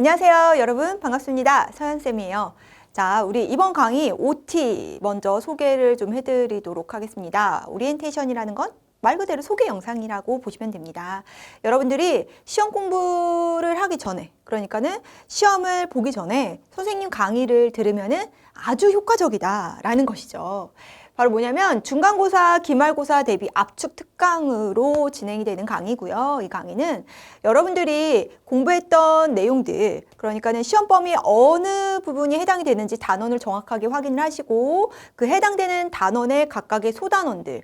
안녕하세요, 여러분. 반갑습니다. 서연쌤이에요. 자, 우리 이번 강의 OT 먼저 소개를 좀 해드리도록 하겠습니다. 오리엔테이션이라는 건 말 그대로 소개 영상이라고 보시면 됩니다. 여러분들이 시험 공부를 하기 전에, 그러니까는 시험을 보기 전에 선생님 강의를 들으면은 아주 효과적이다라는 것이죠. 바로 뭐냐면 중간고사, 기말고사 대비 압축 특강으로 진행이 되는 강의고요. 이 강의는 여러분들이 공부했던 내용들, 그러니까는 시험 범위 어느 부분이 해당이 되는지 단원을 정확하게 확인을 하시고 그 해당되는 단원의 각각의 소단원들,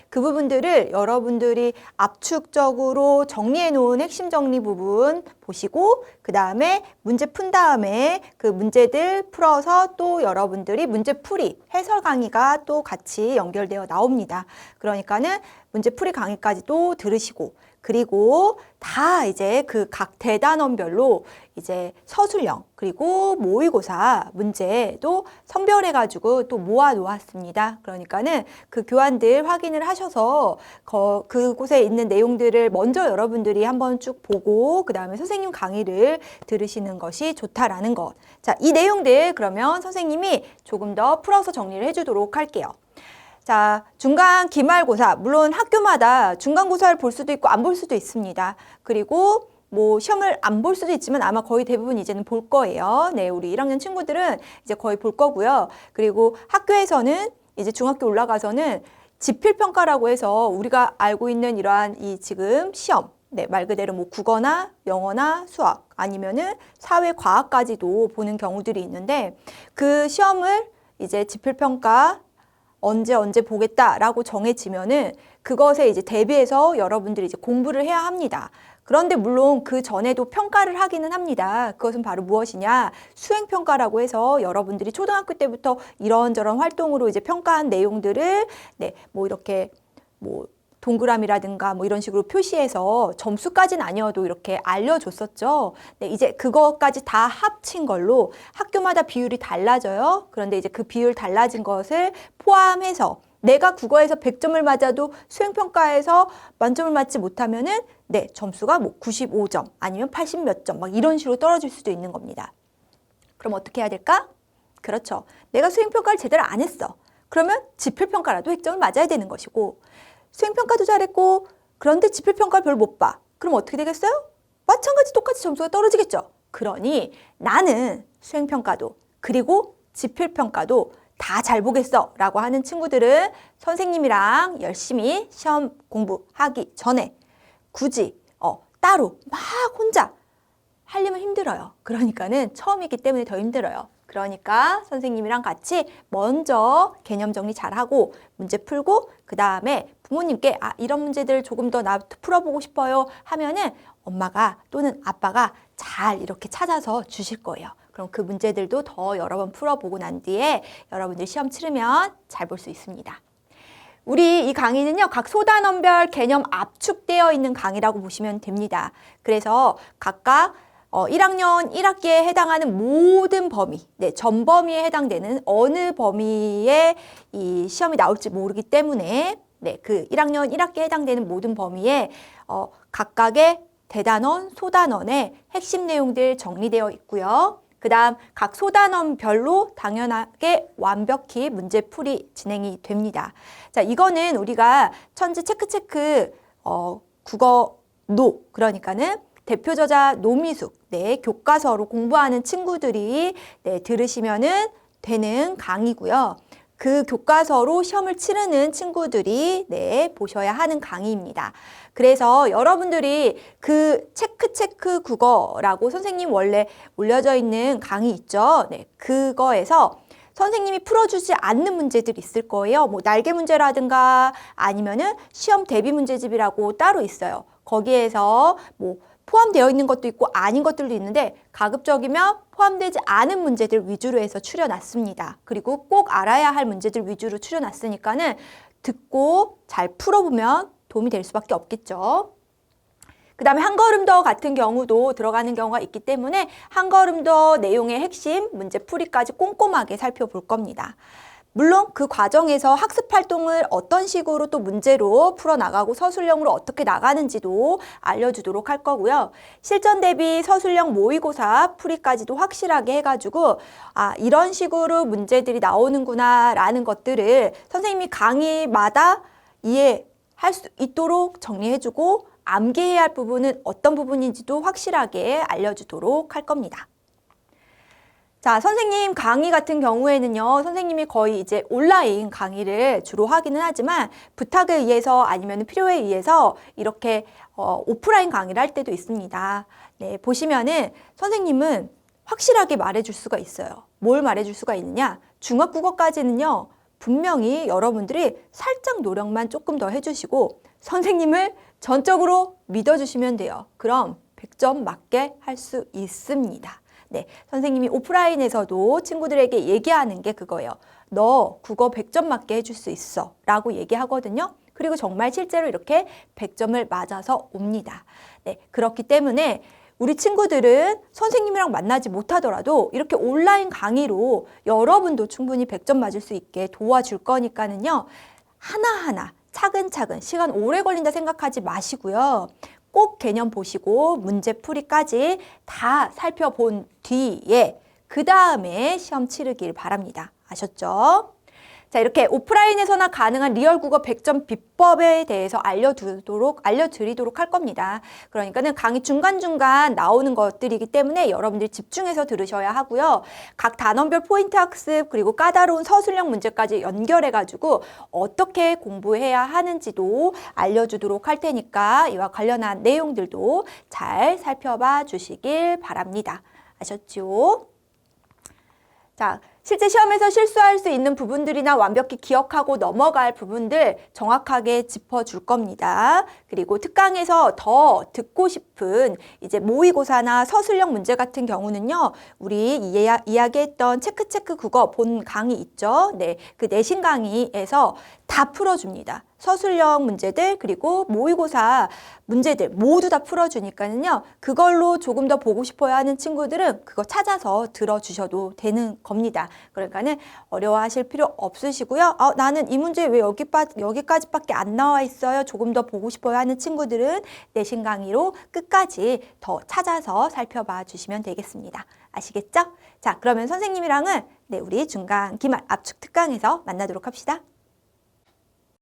그 부분들을 여러분들이 압축적으로 정리해 놓은 핵심 정리 부분 보시고 그 다음에 문제 푼 다음에 그 문제들 풀어서 또 여러분들이 문제풀이 해설 강의가 또 같이 연결되어 나옵니다. 그러니까는 문제풀이 강의까지도 들으시고 그리고 다 이제 그 각 대단원별로 이제 서술형 그리고 모의고사 문제도 선별해 가지고 또 모아 놓았습니다. 그러니까는 그 교환들 확인을 하셔서 그곳에 있는 내용들을 먼저 여러분들이 한번 쭉 보고 그 다음에 선생님 강의를 들으시는 것이 좋다라는 것. 자, 이 내용들 그러면 선생님이 조금 더 풀어서 정리를 해주도록 할게요. 자, 중간 기말고사, 물론 학교마다 중간고사를 볼 수도 있고 안 볼 수도 있습니다. 그리고 뭐 시험을 안 볼 수도 있지만 아마 거의 대부분 이제는 볼 거예요. 네, 우리 1학년 친구들은 이제 거의 볼 거고요. 그리고 학교에서는 이제 중학교 올라가서는 지필평가라고 해서 우리가 알고 있는 이러한 이 지금 시험, 말 그대로 뭐 국어나 영어나 수학 아니면은 사회 과학까지도 보는 경우들이 있는데 그 시험을 이제 지필평가 언제 보겠다라고 정해지면은 그것에 이제 대비해서 여러분들이 이제 공부를 해야 합니다. 그런데 물론 그 전에도 평가를 하기는 합니다. 그것은 바로 무엇이냐? 수행평가라고 해서 여러분들이 초등학교 때부터 이런저런 활동으로 이제 평가한 내용들을 뭐 이렇게 뭐 동그라미라든가 뭐 이런 식으로 표시해서 점수까지는 아니어도 이렇게 알려줬었죠. 이제 그것까지 다 합친 걸로 학교마다 비율이 달라져요. 그런데 이제 그 비율 달라진 것을 포함해서 내가 국어에서 100점을 맞아도 수행평가에서 만점을 맞지 못하면은 점수가 뭐 95점 아니면 80 몇 점 막 이런 식으로 떨어질 수도 있는 겁니다. 그럼 어떻게 해야 될까? 그렇죠. 내가 수행평가를 제대로 안 했어. 그러면 지필평가라도 100점을 맞아야 되는 것이고 수행평가도 잘했고 그런데 지필평가를 별로 못 봐. 그럼 어떻게 되겠어요? 마찬가지 똑같이 점수가 떨어지겠죠. 그러니 나는 수행평가도 그리고 지필평가도 다 잘 보겠어 라고 하는 친구들은 선생님이랑 열심히 시험 공부하기 전에 굳이 따로 막 혼자 하려면 힘들어요. 그러니까는 처음이기 때문에 더 힘들어요. 그러니까 선생님이랑 같이 먼저 개념 정리 잘하고 문제 풀고 그 다음에 부모님께 이런 문제들 조금 더 나 풀어보고 싶어요 하면은 엄마가 또는 아빠가 잘 이렇게 찾아서 주실 거예요. 그럼 그 문제들도 더 여러 번 풀어보고 난 뒤에 여러분들 시험 치르면 잘 볼 수 있습니다. 우리 이 강의는요, 각 소단원별 개념 압축되어 있는 강의라고 보시면 됩니다. 그래서 각각 1학년 1학기에 해당하는 모든 범위, 전 범위에 해당되는 어느 범위에 이 시험이 나올지 모르기 때문에 그 1학년 1학기에 해당되는 모든 범위에 각각의 대단원, 소단원의 핵심 내용들 정리되어 있고요. 그 다음 각 소단원별로 당연하게 완벽히 문제풀이 진행이 됩니다. 자, 이거는 우리가 천지 체크 국어 노, 그러니까는 대표 저자 노미숙, 교과서로 공부하는 친구들이 들으시면은 되는 강의고요. 그 교과서로 시험을 치르는 친구들이 보셔야 하는 강의입니다. 그래서 여러분들이 그 체크 국어라고 선생님 원래 올려져 있는 강의 있죠? 그거에서 선생님이 풀어주지 않는 문제들이 있을 거예요. 뭐 날개 문제라든가 아니면은 시험 대비 문제집이라고 따로 있어요. 거기에서 뭐 포함되어 있는 것도 있고 아닌 것들도 있는데 가급적이면 포함되지 않은 문제들 위주로 해서 추려놨습니다. 그리고 꼭 알아야 할 문제들 위주로 추려놨으니까는 듣고 잘 풀어보면 도움이 될 수밖에 없겠죠. 그 다음에 한 걸음 더 같은 경우도 들어가는 경우가 있기 때문에 한 걸음 더 내용의 핵심 문제 풀이까지 꼼꼼하게 살펴볼 겁니다. 물론 그 과정에서 학습 활동을 어떤 식으로 또 문제로 풀어나가고 서술형으로 어떻게 나가는지도 알려주도록 할 거고요. 실전 대비 서술형 모의고사 풀이까지도 확실하게 해가지고 이런 식으로 문제들이 나오는구나 라는 것들을 선생님이 강의마다 이해할 수 있도록 정리해주고 암기해야 할 부분은 어떤 부분인지도 확실하게 알려주도록 할 겁니다. 자, 선생님 강의 같은 경우에는요, 선생님이 거의 이제 온라인 강의를 주로 하기는 하지만 부탁에 의해서 아니면 필요에 의해서 이렇게 오프라인 강의를 할 때도 있습니다. 네, 보시면은 선생님은 확실하게 말해줄 수가 있어요. 뭘 말해줄 수가 있느냐? 중학국어까지는요, 분명히 여러분들이 살짝 노력만 조금 더 해주시고 선생님을 전적으로 믿어주시면 돼요. 그럼 100점 맞게 할 수 있습니다. 네, 선생님이 오프라인에서도 친구들에게 얘기하는 게 그거예요. 너 국어 100점 맞게 해줄 수 있어 라고 얘기하거든요. 그리고 정말 실제로 이렇게 100점을 맞아서 옵니다. 네, 그렇기 때문에 우리 친구들은 선생님이랑 만나지 못하더라도 이렇게 온라인 강의로 여러분도 충분히 100점 맞을 수 있게 도와줄 거니까는요. 하나하나 차근차근 시간 오래 걸린다 생각하지 마시고요. 꼭 개념 보시고 문제풀이까지 다 살펴본 뒤에 그 다음에 시험 치르길 바랍니다. 아셨죠? 자, 이렇게 오프라인에서나 가능한 리얼 국어 100점 비법에 대해서 알려드리도록 할 겁니다. 그러니까는 강의 중간중간 나오는 것들이기 때문에 여러분들이 집중해서 들으셔야 하고요. 각 단원별 포인트 학습 그리고 까다로운 서술형 문제까지 연결해가지고 어떻게 공부해야 하는지도 알려주도록 할 테니까 이와 관련한 내용들도 잘 살펴봐 주시길 바랍니다. 아셨죠? 자, 실제 시험에서 실수할 수 있는 부분들이나 완벽히 기억하고 넘어갈 부분들 정확하게 짚어줄 겁니다. 그리고 특강에서 더 듣고 싶은 이제 모의고사나 서술형 문제 같은 경우는요. 우리 이야기했던 체크 국어 본 강의 있죠? 네, 그 내신 강의에서 다 풀어줍니다. 서술형 문제들 그리고 모의고사 문제들 모두 다 풀어주니까는요. 그걸로 조금 더 보고 싶어야 하는 친구들은 그거 찾아서 들어주셔도 되는 겁니다. 그러니까는 어려워하실 필요 없으시고요. 나는 이 문제 왜 여기까지밖에 안 나와 있어요? 조금 더 보고 싶어야 하는 친구들은 내신 강의로 끝까지 더 찾아서 살펴봐 주시면 되겠습니다. 아시겠죠? 자, 그러면 선생님이랑은 우리 중간 기말 압축 특강에서 만나도록 합시다.